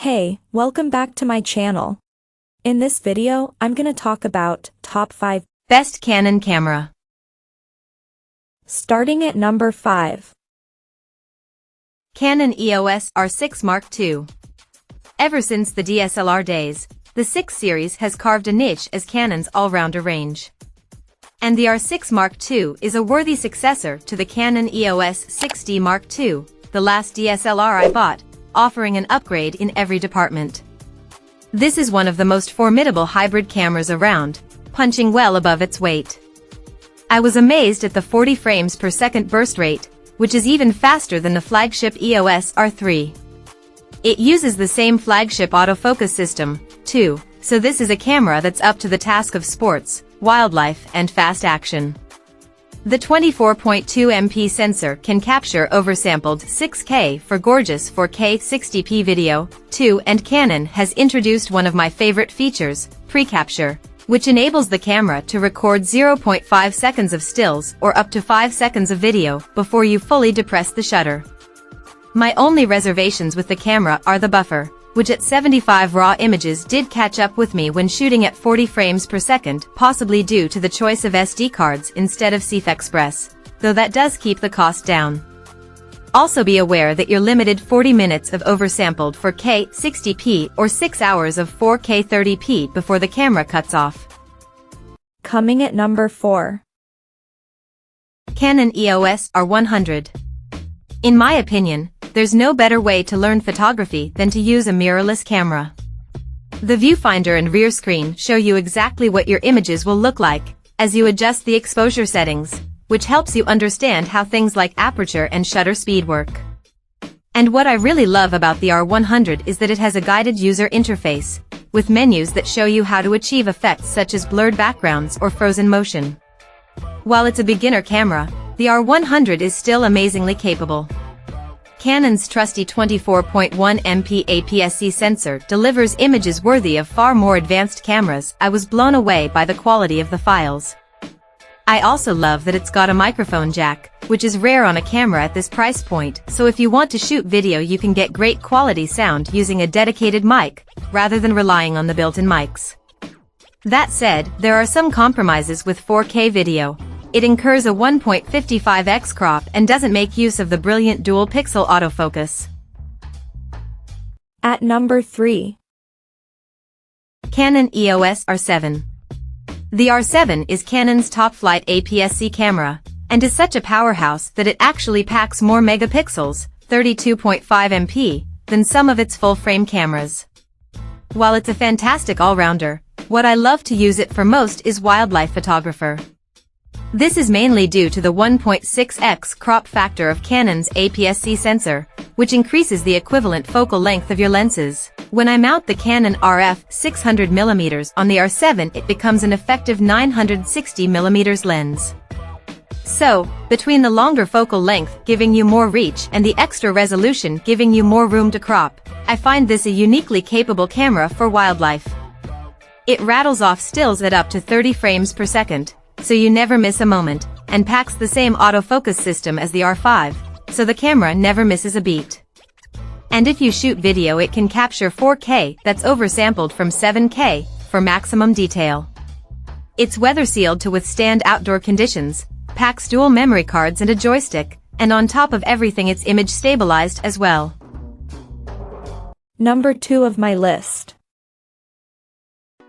Hey, welcome back to my channel. In this video, I'm gonna talk about top 5 best Canon camera. Starting at number 5. Canon EOS R6 Mark II. Ever since the DSLR days, the 6 series has carved a niche as Canon's all-rounder range. And the R6 Mark II is a worthy successor to the Canon EOS 6D Mark II, the last DSLR I bought, offering an upgrade in every department. This is one of the most formidable hybrid cameras around, punching well above its weight. I was amazed at the 40 frames per second burst rate, which is even faster than the flagship EOS R3. It uses the same flagship autofocus system, too, so this is a camera that's up to the task of sports, wildlife, and fast action. The 24.2 MP sensor can capture oversampled 6K for gorgeous 4K 60p video, too, and Canon has introduced one of my favorite features, pre-capture, which enables the camera to record 0.5 seconds of stills or up to 5 seconds of video before you fully depress the shutter. My only reservations with the camera are the buffer, which at 75 raw images did catch up with me when shooting at 40 frames per second, possibly due to the choice of SD cards instead of CF Express, though that does keep the cost down. Also be aware that you're limited 40 minutes of oversampled 4K 60p or 6 hours of 4K 30p before the camera cuts off. Coming at number 4. Canon EOS R100. In my opinion, there's no better way to learn photography than to use a mirrorless camera. The viewfinder and rear screen show you exactly what your images will look like as you adjust the exposure settings, which helps you understand how things like aperture and shutter speed work. And what I really love about the R100 is that it has a guided user interface, with menus that show you how to achieve effects such as blurred backgrounds or frozen motion. While it's a beginner camera, the R100 is still amazingly capable. Canon's trusty 24.1 MP APS-C sensor delivers images worthy of far more advanced cameras. I was blown away by the quality of the files. I also love that it's got a microphone jack, which is rare on a camera at this price point, so if you want to shoot video you can get great quality sound using a dedicated mic, rather than relying on the built-in mics. That said, there are some compromises with 4K video. It incurs a 1.55x crop and doesn't make use of the brilliant dual-pixel autofocus. At number 3. Canon EOS R7. The R7 is Canon's top-flight APS-C camera, and is such a powerhouse that it actually packs more megapixels, 32.5 MP, than some of its full-frame cameras. While it's a fantastic all-rounder, what I love to use it for most is wildlife photographer. This is mainly due to the 1.6x crop factor of Canon's APS-C sensor, which increases the equivalent focal length of your lenses. When I mount the Canon RF 600mm on the R7, it becomes an effective 960mm lens. So, between the longer focal length giving you more reach and the extra resolution giving you more room to crop, I find this a uniquely capable camera for wildlife. It rattles off stills at up to 30 frames per second, so you never miss a moment, and packs the same autofocus system as the R5, so the camera never misses a beat. And if you shoot video it can capture 4K that's oversampled from 7K, for maximum detail. It's weather-sealed to withstand outdoor conditions, packs dual memory cards and a joystick, and on top of everything it's image stabilized as well. Number 2 of my list.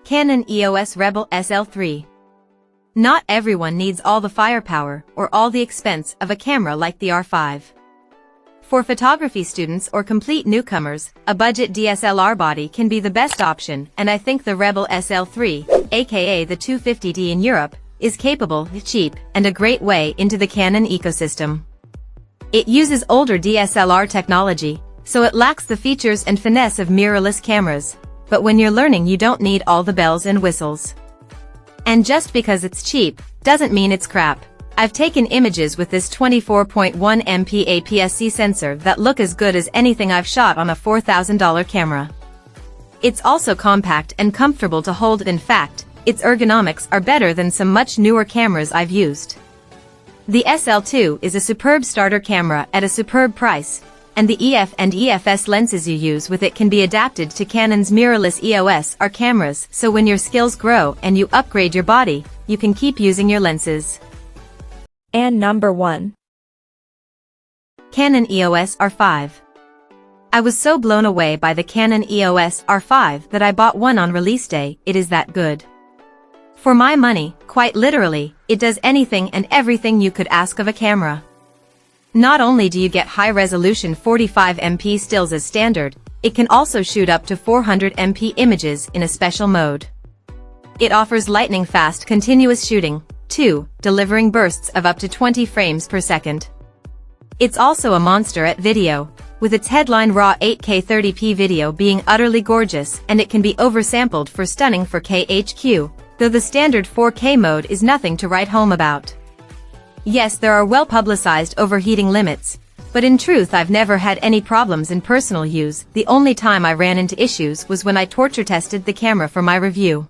Canon EOS Rebel SL3. Not everyone needs all the firepower or all the expense of a camera like the R5. For photography students or complete newcomers, a budget DSLR body can be the best option, and I think the Rebel SL3, aka the 250D in Europe, is capable, cheap, and a great way into the Canon ecosystem. It uses older DSLR technology, so it lacks the features and finesse of mirrorless cameras, but when you're learning you don't need all the bells and whistles. And just because it's cheap, doesn't mean it's crap. I've taken images with this 24.1 MP APS-C sensor that look as good as anything I've shot on a $4,000 camera. It's also compact and comfortable to hold. In fact, its ergonomics are better than some much newer cameras I've used. The SL2 is a superb starter camera at a superb price, and the EF and EFS lenses you use with it can be adapted to Canon's mirrorless EOS R cameras, so when your skills grow and you upgrade your body, you can keep using your lenses. And number 1. Canon EOS R5. I was so blown away by the Canon EOS R5 that I bought one on release day. It is that good. For my money, quite literally, it does anything and everything you could ask of a camera. Not only do you get high-resolution 45MP stills as standard, it can also shoot up to 400MP images in a special mode. It offers lightning-fast continuous shooting, too, delivering bursts of up to 20 frames per second. It's also a monster at video, with its headline raw 8K 30p video being utterly gorgeous, and it can be oversampled for stunning 4K HQ, though the standard 4K mode is nothing to write home about. Yes, there are well-publicized overheating limits, but in truth I've never had any problems in personal use. The only time I ran into issues was when I torture tested the camera for my review.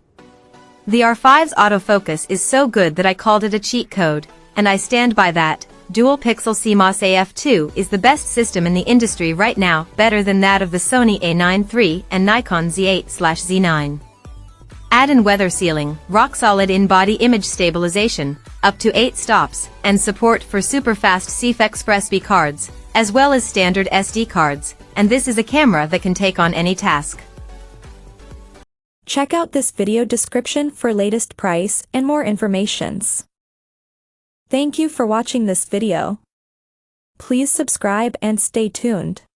The R5's autofocus is so good that I called it a cheat code, and I stand by that. Dual pixel CMOS AF2 is the best system in the industry right now, better than that of the Sony A9 III and Nikon Z8/Z9. Add in weather sealing, rock-solid in-body image stabilization, up to 8 stops, and support for super-fast CF Express B cards, as well as standard SD cards, and this is a camera that can take on any task. Check out this video description for latest price and more informations. Thank you for watching this video. Please subscribe and stay tuned.